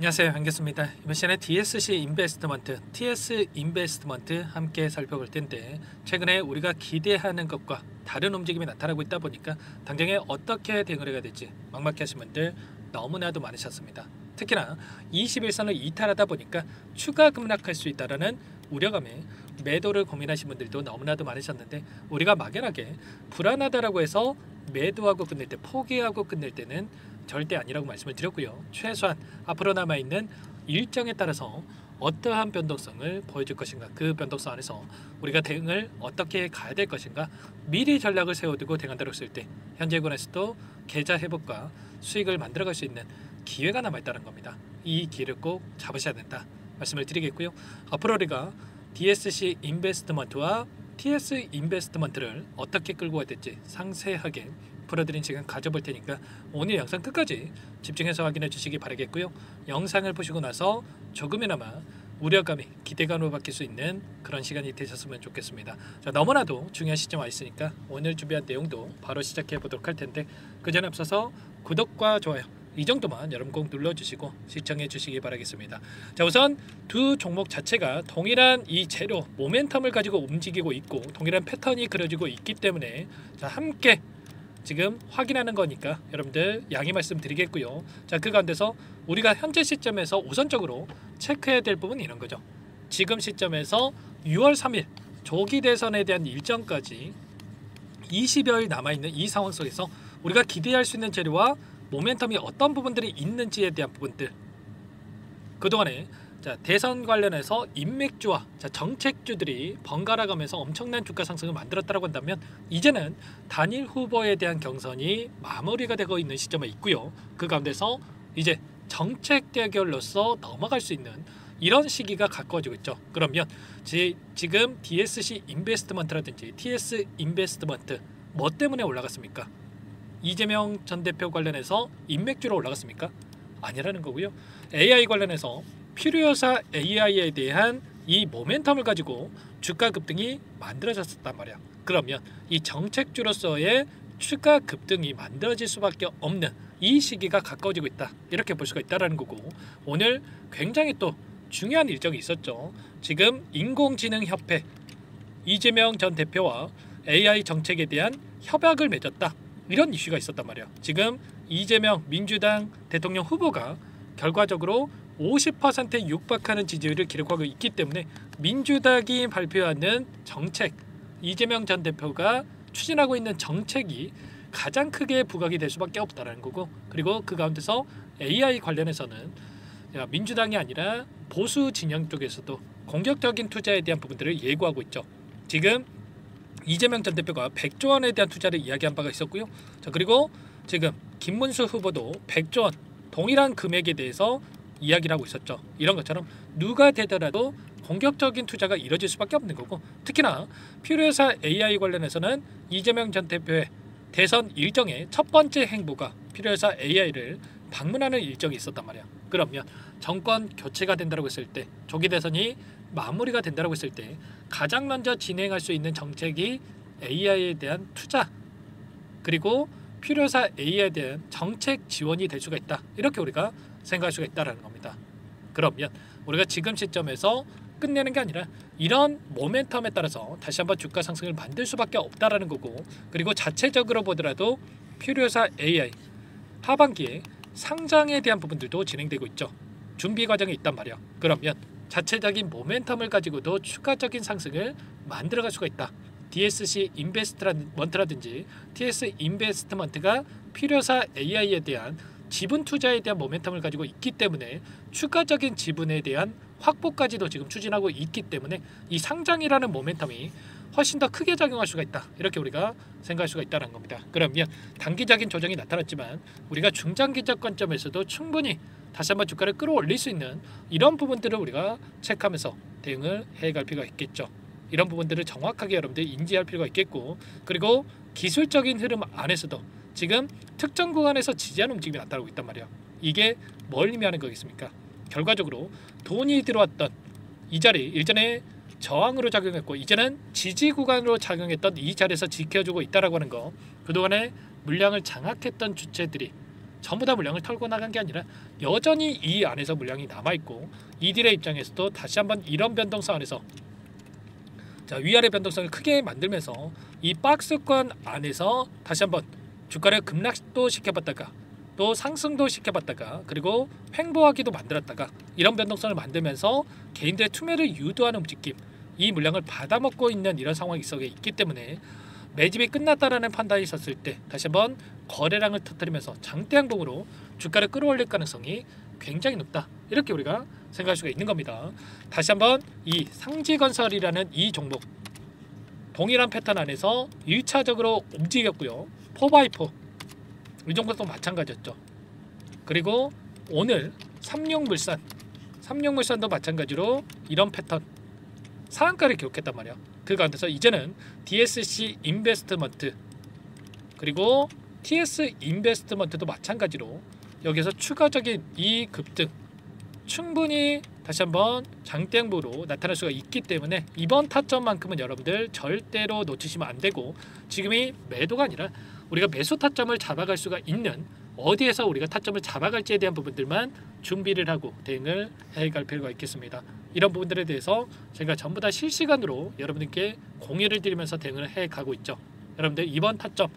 안녕하세요, 한교수입니다. 이번 시간에 DSC 인베스트먼트, TS 인베스트먼트 함께 살펴볼 텐데, 최근에 우리가 기대하는 것과 다른 움직임이 나타나고 있다 보니까 당장에 어떻게 대응을 해야 될지 막막해 하신 분들 너무나도 많으셨습니다. 특히나 21선을 이탈하다 보니까 추가 급락할 수 있다는 우려감에 매도를 고민하신 분들도 너무나도 많으셨는데, 우리가 막연하게 불안하다라고 해서 매도하고 끝낼 때, 포기하고 끝낼 때는 절대 아니라고 말씀을 드렸고요. 최소한 앞으로 남아있는 일정에 따라서 어떠한 변동성을 보여줄 것인가, 그 변동성 안에서 우리가 대응을 어떻게 가야 될 것인가 미리 전략을 세워두고 대응한다고 했을 때 현재 군에서도 계좌 회복과 수익을 만들어갈 수 있는 기회가 남아있다는 겁니다. 이 기회를 꼭 잡으셔야 된다 말씀을 드리겠고요. 앞으로 우리가 DSC 인베스트먼트와 TS 인베스트먼트를 어떻게 끌고 가야 될지 상세하게 풀어드린 시간 가져볼 테니까 오늘 영상 끝까지 집중해서 확인해 주시기 바라겠고요. 영상을 보시고 나서 조금이나마 우려감이 기대감으로 바뀔 수 있는 그런 시간이 되셨으면 좋겠습니다. 자, 너무나도 중요한 시점 와 있으니까 오늘 준비한 내용도 바로 시작해 보도록 할 텐데, 그 전에 앞서서 구독과 좋아요 이 정도만 여러분 꼭 눌러주시고 시청해 주시기 바라겠습니다. 자, 우선 두 종목 자체가 동일한 이 재료 모멘텀을 가지고 움직이고 있고 동일한 패턴이 그려지고 있기 때문에 자, 함께 지금 확인하는 거니까 여러분들 양해 말씀드리겠고요. 자, 그 가운데서 우리가 현재 시점에서 우선적으로 체크해야 될 부분이 이런 거죠. 지금 시점에서 6월 3일 조기 대선에 대한 일정까지 20여일 남아있는 이 상황 속에서 우리가 기대할 수 있는 재료와 모멘텀이 어떤 부분들이 있는지에 대한 부분들, 그동안에 자, 대선 관련해서 인맥주와 정책주들이 번갈아 가면서 엄청난 주가 상승을 만들었다고 한다면, 이제는 단일 후보에 대한 경선이 마무리가 되고 있는 시점에 있고요. 그 가운데서 이제 정책 대결로서 넘어갈 수 있는 이런 시기가 가까워지고 있죠. 그러면 지금 DSC 인베스트먼트라든지 TS 인베스트먼트 뭐 때문에 올라갔습니까? 이재명 전 대표 관련해서 인맥주로 올라갔습니까? 아니라는 거고요. AI 관련해서 필요여사 AI에 대한 이 모멘텀을 가지고 주가 급등이 만들어졌단 말이야. 그러면 이 정책주로서의 추가 급등이 만들어질 수밖에 없는 이 시기가 가까워지고 있다, 이렇게 볼 수가 있다는 거고, 오늘 굉장히 또 중요한 일정이 있었죠. 지금 인공지능협회 이재명 전 대표와 AI 정책에 대한 협약을 맺었다, 이런 이슈가 있었단 말이야. 지금 이재명 민주당 대통령 후보가 결과적으로 50%에 육박하는 지지율을 기록하고 있기 때문에 민주당이 발표하는 정책, 이재명 전 대표가 추진하고 있는 정책이 가장 크게 부각이 될 수밖에 없다는 거고, 그리고 그 가운데서 AI 관련해서는 민주당이 아니라 보수 진영 쪽에서도 공격적인 투자에 대한 부분들을 예고하고 있죠. 지금 이재명 전 대표가 100조 원에 대한 투자를 이야기한 바가 있었고요. 자, 그리고 지금 김문수 후보도 100조 원 동일한 금액에 대해서 이야기를 하고 있었죠. 이런 것처럼 누가 되더라도 공격적인 투자가 이뤄질 수밖에 없는 거고, 특히나 필요여사 AI 관련해서는 이재명 전 대표의 대선 일정의 첫 번째 행보가 필요여사 AI를 방문하는 일정이 있었단 말이야. 그러면 정권 교체가 된다고 했을 때, 조기 대선이 마무리가 된다고 했을 때 가장 먼저 진행할 수 있는 정책이 AI에 대한 투자, 그리고 필요여사 AI에 대한 정책 지원이 될 수가 있다, 이렇게 우리가 생각할 수가 있다는 겁니다. 그러면 우리가 지금 시점에서 끝내는 게 아니라 이런 모멘텀에 따라서 다시 한번 주가 상승을 만들 수밖에 없다라는 거고, 그리고 자체적으로 보더라도 필요여사 AI 하반기에 상장에 대한 부분들도 진행되고 있죠. 준비 과정에 있단 말이야. 그러면 자체적인 모멘텀을 가지고도 추가적인 상승을 만들어갈 수가 있다. DSC 인베스트먼트라든지 TS 인베스트먼트가 필요여사 AI에 대한 지분 투자에 대한 모멘텀을 가지고 있기 때문에 추가적인 지분에 대한 확보까지도 지금 추진하고 있기 때문에 이 상장이라는 모멘텀이 훨씬 더 크게 작용할 수가 있다, 이렇게 우리가 생각할 수가 있다는 겁니다. 그러면 단기적인 조정이 나타났지만 우리가 중장기적 관점에서도 충분히 다시 한번 주가를 끌어올릴 수 있는 이런 부분들을 우리가 체크하면서 대응을 해갈 필요가 있겠죠. 이런 부분들을 정확하게 여러분들이 인지할 필요가 있겠고, 그리고 기술적인 흐름 안에서도 지금 특정 구간에서 지지하는 움직임이 나타나고 있단 말이야. 이게 뭘 의미하는 거겠습니까? 결과적으로 돈이 들어왔던 이 자리, 일전에 저항으로 작용했고 이제는 지지 구간으로 작용했던 이 자리에서 지켜주고 있다라고 하는 거, 그동안에 물량을 장악했던 주체들이 전부 다 물량을 털고 나간 게 아니라 여전히 이 안에서 물량이 남아있고 이들의 입장에서도 다시 한번 이런 변동성 안에서 자, 위아래 변동성을 크게 만들면서 이 박스권 안에서 다시 한번 주가를 급락도 시켜봤다가 또 상승도 시켜봤다가 그리고 횡보하기도 만들었다가 이런 변동성을 만들면서 개인들의 투매를 유도하는 움직임, 이 물량을 받아먹고 있는 이런 상황이 있기 때문에 매집이 끝났다라는 판단이 있었을 때 다시 한번 거래량을 터뜨리면서 장대 항봉으로 주가를 끌어올릴 가능성이 굉장히 높다, 이렇게 우리가 생각할 수가 있는 겁니다. 다시 한번 이 상지건설이라는 이 종목 동일한 패턴 안에서 1차적으로 움직였고요. 4x4 이 종목도 마찬가지였죠. 그리고 오늘 삼룡물산도 마찬가지로 이런 패턴 상한가를 기록했단 말이야. 그 가운데서 이제는 DSC 인베스트먼트 그리고 TS 인베스트먼트도 마찬가지로 여기서 추가적인 이 급등 충분히 다시 한번 장대항보로 나타날 수가 있기 때문에 이번 타점만큼은 여러분들 절대로 놓치시면 안 되고, 지금이 매도가 아니라 우리가 매수 타점을 잡아갈 수가 있는 어디에서 우리가 타점을 잡아갈지에 대한 부분들만 준비를 하고 대응을 해갈 필요가 있겠습니다. 이런 부분들에 대해서 제가 전부 다 실시간으로 여러분들께 공유를 드리면서 대응을 해가고 있죠. 여러분들 이번 타점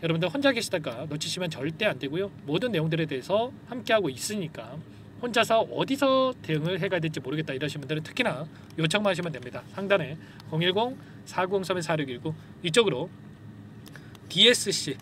여러분들 혼자 계시다가 놓치시면 절대 안 되고요. 모든 내용들에 대해서 함께하고 있으니까 혼자서 어디서 대응을 해가야 될지 모르겠다 이러신 분들은 특히나 요청만 하시면 됩니다. 상단에 010-4903-4619 이쪽으로 DSC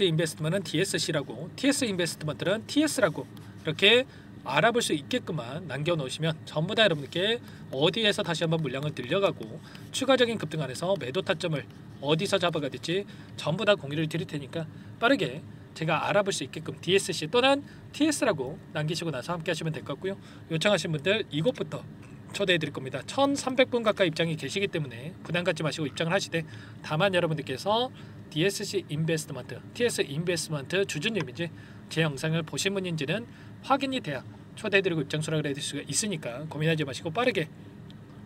인베스트먼트는 DSC라고, TS 인베스트먼트는 TS라고 이렇게 알아볼 수 있게끔만 남겨놓으시면 전부 다 여러분께 어디에서 다시 한번 물량을 늘려가고 추가적인 급등 안에서 매도 타점을 어디서 잡아가야 될지 전부 다 공유를 드릴 테니까 빠르게 제가 알아볼 수 있게끔 DSC 또는 TS라고 남기시고 나서 함께 하시면 될 것 같고요. 요청하신 분들 이곳부터 초대해 드릴 겁니다. 1300분 가까이 입장이 계시기 때문에 부담 갖지 마시고 입장을 하시되, 다만 여러분들께서 DSC 인베스트먼트, TS 인베스트먼트 주주님인지 제 영상을 보신 분인지는 확인이 돼야 초대해드리고 입장 수락을 해드릴 수가 있으니까 고민하지 마시고 빠르게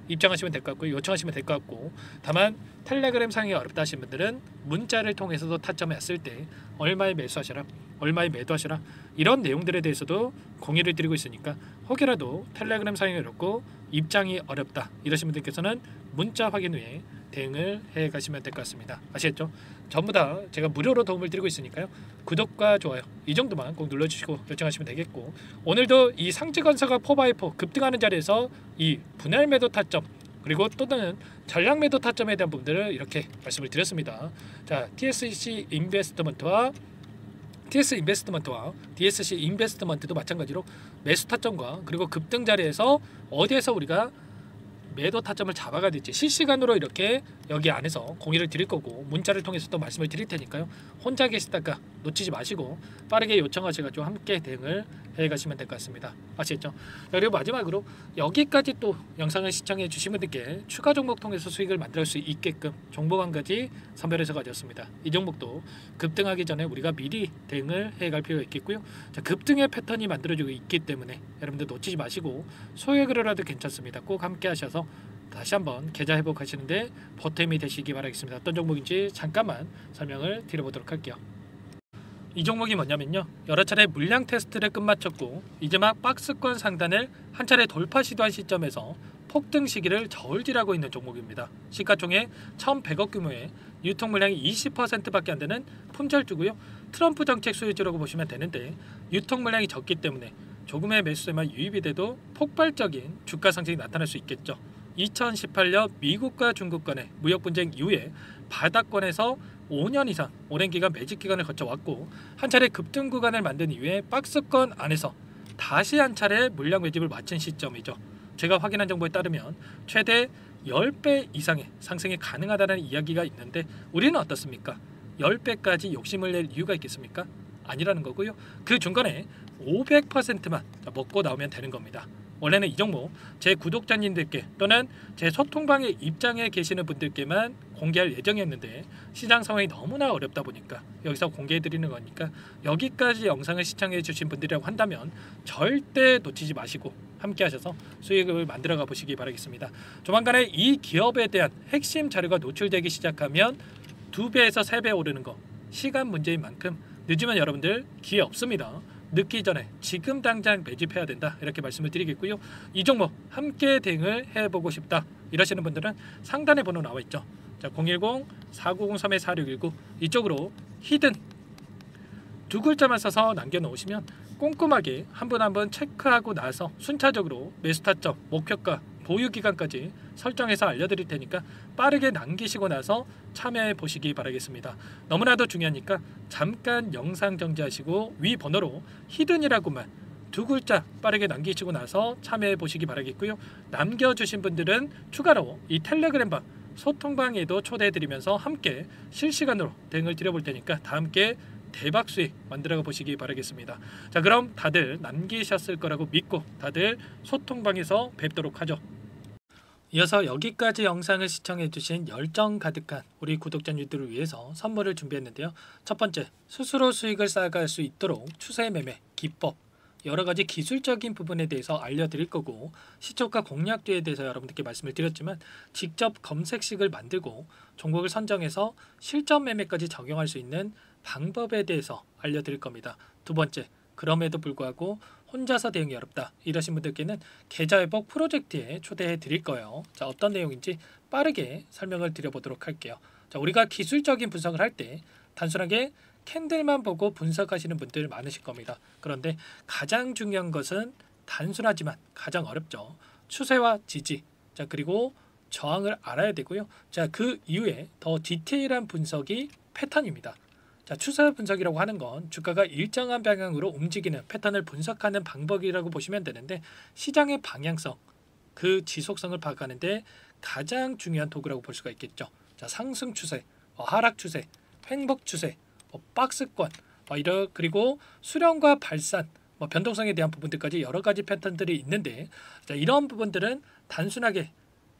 입장하시면 될 것 같고 요청하시면 될 것 같고, 다만 텔레그램 상이 어렵다 하신 분들은 문자를 통해서도 타점에 왔을 때 얼마에 매수하셔라, 얼마에 매도하셔라 이런 내용들에 대해서도 공유를 드리고 있으니까 혹여라도 텔레그램 상이 어렵고 입장이 어렵다 이러신 분들께서는 문자 확인 후에 대응을 해 가시면 될 것 같습니다. 아시겠죠? 전부 다 제가 무료로 도움을 드리고 있으니까요. 구독과 좋아요 이 정도만 꼭 눌러주시고 요청하시면 되겠고, 오늘도 이 상지건설과 4x4 급등하는 자리에서 이 분할 매도 타점 그리고 또는 전량 매도 타점에 대한 부분들을 이렇게 말씀을 드렸습니다. 자, TSC 인베스트먼트와 DSC 인베스트먼트도 마찬가지로 매수 타점과 그리고 급등 자리에서 어디에서 우리가 매도 타점을 잡아가야 될지 실시간으로 이렇게 여기 안에서 공유를 드릴 거고 문자를 통해서 또 말씀을 드릴 테니까요. 혼자 계시다가 놓치지 마시고 빠르게 요청하셔가지고 함께 대응을 해가시면 될 것 같습니다. 아시겠죠? 그리고 마지막으로 여기까지 또 영상을 시청해 주신 분들께 추가 종목 통해서 수익을 만들 수 있게끔 종목 한 가지 선별해서 가져왔습니다. 이 종목도 급등하기 전에 우리가 미리 대응을 해갈 필요가 있겠고요. 자, 급등의 패턴이 만들어지고 있기 때문에 여러분들 놓치지 마시고 소액으로라도 괜찮습니다. 꼭 함께 하셔서 다시 한번 계좌 회복하시는데 보탬이 되시기 바라겠습니다. 어떤 종목인지 잠깐만 설명을 드려보도록 할게요. 이 종목이 뭐냐면요, 여러 차례 물량 테스트를 끝마쳤고 이제 막 박스권 상단을 한 차례 돌파 시도한 시점에서 폭등 시기를 저울질하고 있는 종목입니다. 시가총액 1,100억 규모의 유통 물량이 20%밖에 안 되는 품절주고요. 트럼프 정책 수혜주라고 보시면 되는데 유통 물량이 적기 때문에 조금의 매수세만 유입이 돼도 폭발적인 주가 상승이 나타날 수 있겠죠. 2018년 미국과 중국 간의 무역 분쟁 이후에 바닥권에서 5년 이상 오랜 기간 매집 기간을 거쳐왔고 한 차례 급등 구간을 만든 이후에 박스권 안에서 다시 한 차례 물량 매집을 마친 시점이죠. 제가 확인한 정보에 따르면 최대 10배 이상의 상승이 가능하다는 이야기가 있는데 우리는 어떻습니까? 10배까지 욕심을 낼 이유가 있겠습니까? 아니라는 거고요. 그 중간에 500%만 먹고 나오면 되는 겁니다. 원래는 이 종목 제 구독자님들께 또는 제 소통방에 입장해 계시는 분들께만 공개할 예정이었는데 시장 상황이 너무나 어렵다 보니까 여기서 공개해 드리는 거니까 여기까지 영상을 시청해 주신 분들이라고 한다면 절대 놓치지 마시고 함께 하셔서 수익을 만들어 가 보시기 바라겠습니다. 조만간에 이 기업에 대한 핵심 자료가 노출되기 시작하면 2배에서 3배 오르는 거 시간 문제인 만큼 늦으면 여러분들 기회 없습니다. 늦기 전에 지금 당장 매집해야 된다 이렇게 말씀을 드리겠고요. 이 종목 함께 대응을 해보고 싶다 이러시는 분들은 상단에 번호 나와 있죠. 자, 010-4903-4619 이쪽으로 히든 두 글자만 써서 남겨놓으시면 꼼꼼하게 한 분 한 분 체크하고 나서 순차적으로 매수 타점, 목표가, 보유기간까지 설정해서 알려드릴 테니까 빠르게 남기시고 나서 참여해 보시기 바라겠습니다. 너무나도 중요하니까 잠깐 영상 정지하시고 위 번호로 히든이라고만 두 글자 빠르게 남기시고 나서 참여해 보시기 바라겠고요. 남겨주신 분들은 추가로 이 텔레그램방 소통방에도 초대해드리면서 함께 실시간으로 대응을 드려볼 테니까 다 함께 대박 수익 만들어 보시기 바라겠습니다. 자, 그럼 다들 남기셨을 거라고 믿고 다들 소통방에서 뵙도록 하죠. 이어서 여기까지 영상을 시청해주신 열정 가득한 우리 구독자님들을 위해서 선물을 준비했는데요. 첫 번째, 스스로 수익을 쌓아갈 수 있도록 추세 매매 기법, 여러가지 기술적인 부분에 대해서 알려드릴 거고, 시초가 공략주에 대해서 여러분들께 말씀을 드렸지만 직접 검색식을 만들고 종목을 선정해서 실전 매매까지 적용할 수 있는 방법에 대해서 알려드릴 겁니다. 두 번째, 그럼에도 불구하고 혼자서 대응이 어렵다 이러신 분들께는 계좌회복 프로젝트에 초대해 드릴 거예요. 자, 어떤 내용인지 빠르게 설명을 드려보도록 할게요. 자, 우리가 기술적인 분석을 할 때 단순하게 캔들만 보고 분석하시는 분들 많으실 겁니다. 그런데 가장 중요한 것은 단순하지만 가장 어렵죠. 추세와 지지, 자, 그리고 저항을 알아야 되고요. 자, 그 이후에 더 디테일한 분석이 패턴입니다. 자, 추세 분석이라고 하는 건 주가가 일정한 방향으로 움직이는 패턴을 분석하는 방법이라고 보시면 되는데, 시장의 방향성, 그 지속성을 파악하는데 가장 중요한 도구라고 볼 수가 있겠죠. 자, 상승 추세, 하락 추세, 횡복 추세, 박스권, 그리고 수렴과 발산, 변동성에 대한 부분들까지 여러 가지 패턴들이 있는데, 자, 이런 부분들은 단순하게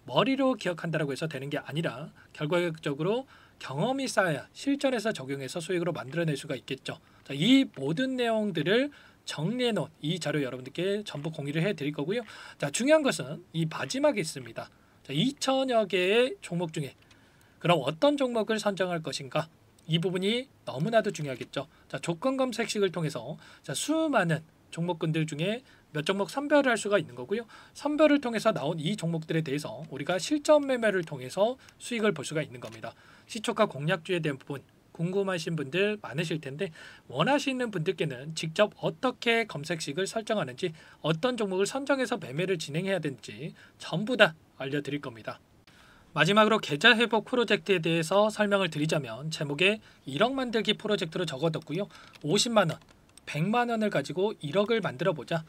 머리로 기억한다라고 해서 되는 게 아니라 결과적으로 경험이 쌓아야 실전에서 적용해서 수익으로 만들어낼 수가 있겠죠. 자, 이 모든 내용들을 정리해 놓은 이 자료 여러분들께 전부 공유를 해 드릴 거고요. 자, 중요한 것은 이 마지막에 있습니다. 자, 2천여 개의 종목 중에 그럼 어떤 종목을 선정할 것인가? 이 부분이 너무나도 중요하겠죠. 자, 조건 검색식을 통해서 자, 수많은 종목군들 중에 몇 종목 선별을 할 수가 있는 거고요. 선별을 통해서 나온 이 종목들에 대해서 우리가 실전 매매를 통해서 수익을 볼 수가 있는 겁니다. 시초가 공략주에 대한 부분 궁금하신 분들 많으실 텐데, 원하시는 분들께는 직접 어떻게 검색식을 설정하는지, 어떤 종목을 선정해서 매매를 진행해야 되는지 전부 다 알려드릴 겁니다. 마지막으로 계좌 회복 프로젝트에 대해서 설명을 드리자면, 제목에 1억 만들기 프로젝트로 적어뒀고요. 50만원, 100만원을 가지고 1억을 만들어보자,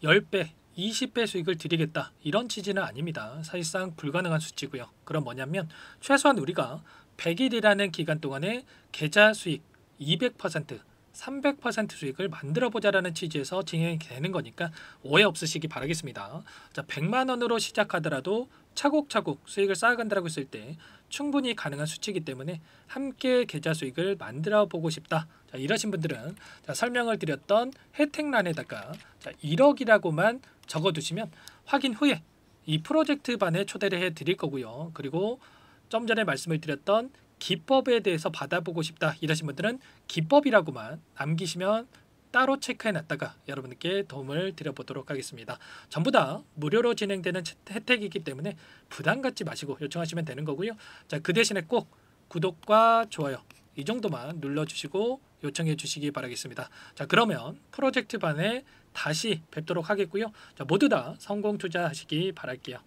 10배, 20배 수익을 드리겠다 이런 취지는 아닙니다. 사실상 불가능한 수치고요. 그럼 뭐냐면 최소한 우리가 100일이라는 기간 동안에 계좌 수익 200%, 300% 수익을 만들어보자라는 취지에서 진행이 되는 거니까 오해 없으시기 바라겠습니다. 자, 100만 원으로 시작하더라도 차곡차곡 수익을 쌓아간다고 했을 때 충분히 가능한 수치이기 때문에 함께 계좌 수익을 만들어 보고 싶다. 자, 이러신 분들은 자, 설명을 드렸던 혜택란에다가 자, 1억이라고만 적어두시면 확인 후에 이 프로젝트 반에 초대를 해 드릴 거고요. 그리고 좀 전에 말씀을 드렸던 기법에 대해서 받아보고 싶다 이러신 분들은 기법이라고만 남기시면 따로 체크해놨다가 여러분께 도움을 드려보도록 하겠습니다. 전부 다 무료로 진행되는 혜택이기 때문에 부담 갖지 마시고 요청하시면 되는 거고요. 자, 그 대신에 꼭 구독과 좋아요 이 정도만 눌러주시고 요청해 주시기 바라겠습니다. 자, 그러면 프로젝트 반에 다시 뵙도록 하겠고요. 자, 모두 다 성공 투자하시기 바랄게요.